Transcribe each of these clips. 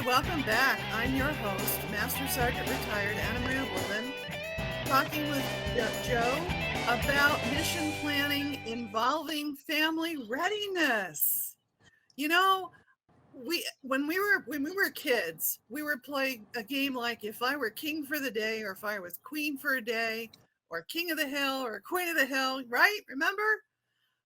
Hi, welcome back. I'm your host, Master Sergeant Retired Anna Maria Woolman, talking with Joe about mission planning involving family readiness. You know, when we were kids, we were playing a game like if I were king for the day, or if I was queen for a day, or king of the hill, or queen of the hill, right? Remember?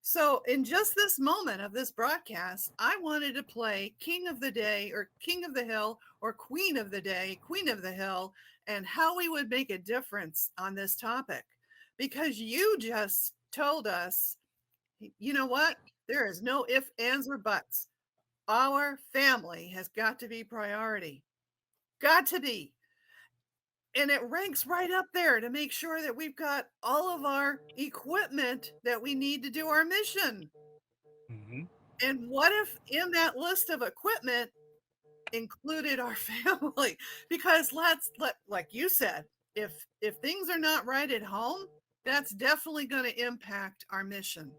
So, in just this moment of this broadcast, I wanted to play King of the Day or King of the Hill or Queen of the Day, Queen of the Hill, and how we would make a difference on this topic. Because you just told us, you know what? There is no ifs, ands, or buts. Our family has got to be priority. Got to be. And it ranks right up there to make sure that we've got all of our equipment that we need to do our mission. Hmm. And what if in that list of equipment included our family? Because like you said, if things are not right at home, that's definitely going to impact our mission.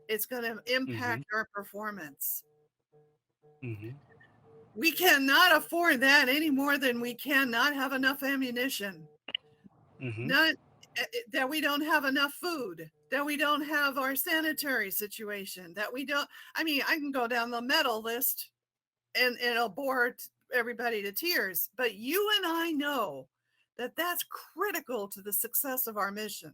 It's going to Hmm. impact our performance. Hmm. We cannot afford that any more than we can not have enough ammunition. Hmm. Not that we don't have enough food, that we don't have our sanitary situation, that we don't. I mean, I can go down the medal list and it'll bore everybody to tears. But you and I know that that's critical to the success of our mission.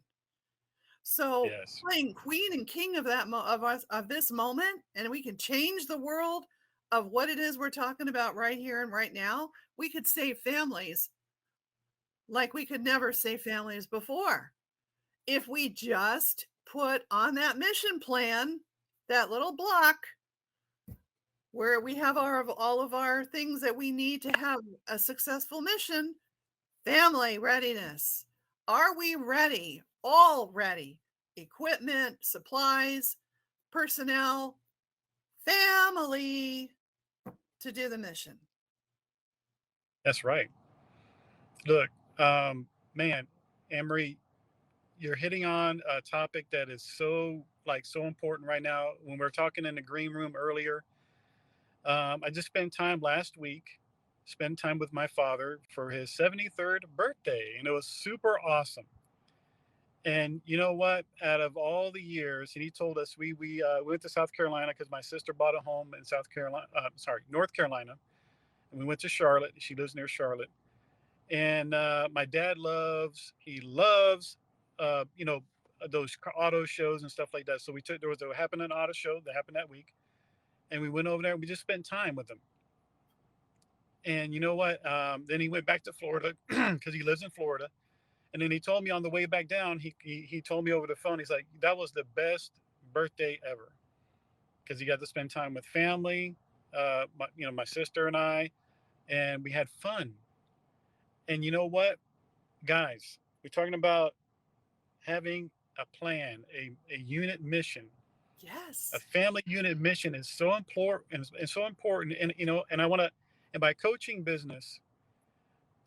So Yes. playing queen and king of of this moment, and we can change the world of what it is we're talking about right here and right now. We could save families like we could never save families before if we just put on that mission plan that little block where we have all of our things that we need to have a successful mission. Family readiness. Are we ready? All ready. Equipment, supplies, personnel, family to do the mission. That's right. Look, um, man, Emery, you're hitting on a topic that is so important right now. When we are talking in the green room earlier, I just spent time last week, spent time with my father for his 73rd birthday, and it was super awesome. And you know what? Out of all the years, and he told us we went to South Carolina because my sister bought a home in South Carolina, North Carolina, and we went to Charlotte. She lives near Charlotte, and my dad he loves, uh, you know, those auto shows and stuff like that. So we took there was a happened an auto show that happened that week, and we went over there and we just spent time with him. And you know what? Then he went back to Florida because he lives in Florida. And then he told me on the way back down, he told me over the phone, he's like, that was the best birthday ever because he got to spend time with family, my sister and I, and we had fun. And you know what, guys, we're talking about having a plan, a unit mission. A Yes. family unit mission is so important and so important. And and and by coaching business,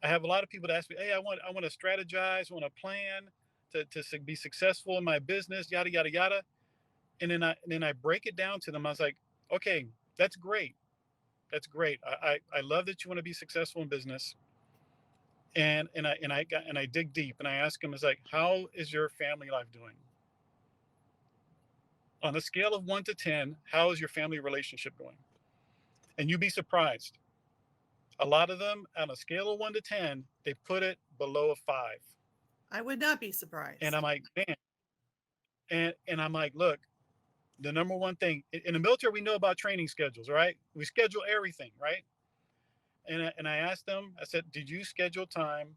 I have a lot of people that ask me, "Hey, I want to strategize, I want to plan to be successful in my business, yada yada yada." And then I break it down to them. I was like, "Okay, that's great. That's great. I love that you want to be successful in business." And I dig deep and I ask them, "It's like, how is your family life doing? On a scale of 1 to 10, how is your family relationship going?" And you'd be surprised. A lot of them, on a scale of 1 to 10, they put it below a 5. I would not be And I'm surprised. like, man, and I'm like, look, the number one thing in the military, we know about training schedules, right? We schedule everything, right? And I asked them, I said, did you schedule time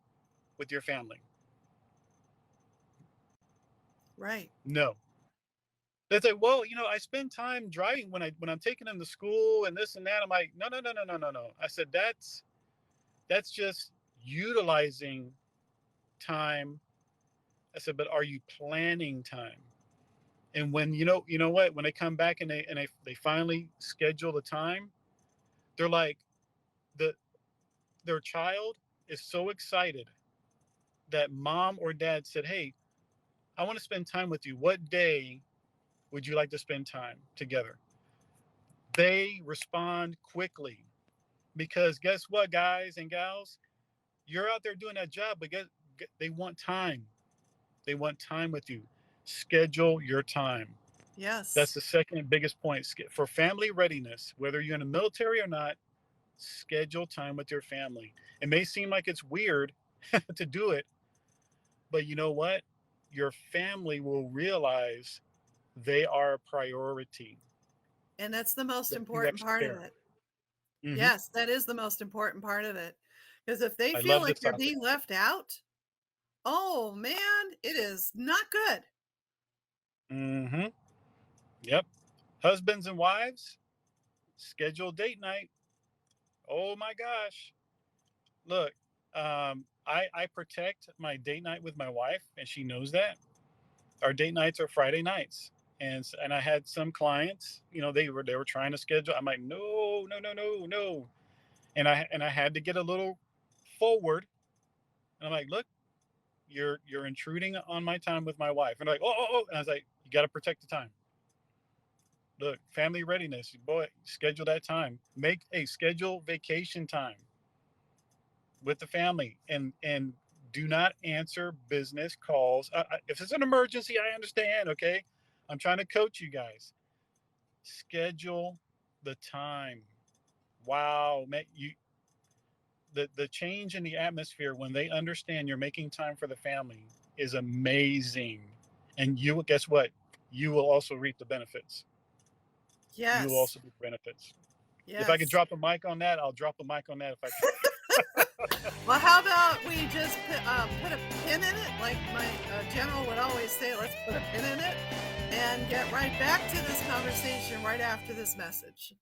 with your family? Right. No. They say, well, I spend time driving when I'm taking them to school and this and that. I'm like, no, no, no, no, no, no, no. I said that's just utilizing time. I said, but are you planning time? And when you know what, when they come back and they finally schedule the time, they're like, the their child is so excited that mom or dad said, "Hey, I want to spend time with you. What day would you like to spend time together?" They respond quickly Because guess what, guys and gals, you're out there doing that job, but they want time. They want time with you. Schedule your time. That's Yes. the second biggest point for family readiness. Whether you're in the military or not, schedule time with your family. It may seem like it's weird to do it, but you know what? Your family will realize they are a priority, And that's the most that you important actually part of care. it. Hmm. Yes, that is the most important part of it. Because if they I feel love like this they're topic. being left out, oh man, it is not good. Hmm. Yep. Husbands and wives, schedule date night. Oh my gosh. Look, I protect my date night with my wife, and she knows that. Our date nights are Friday nights, and I had some clients, they were trying to schedule. I'm like, no, no, no, no, no, and I had to get a little forward, and I'm like, look, you're intruding on my time with my wife, and they're like, oh, oh, oh, and I was like, you got to protect the time. Look, family readiness, boy, schedule that time. Make a schedule vacation time with the family, and do not answer business calls. If it's an emergency, I understand. Okay, I'm trying to coach you guys. Schedule the time. Wow, man, the change in the atmosphere when they understand you're making time for the family is amazing, and you guess what? You will also reap the benefits. You will Yes. also reap benefits. If I could Yes. drop a mic on that, I'll drop a mic on that if I could. Well, how about we just put a pin in it, like my general would always say, let's put a pin in it and get right back to this conversation right after this message.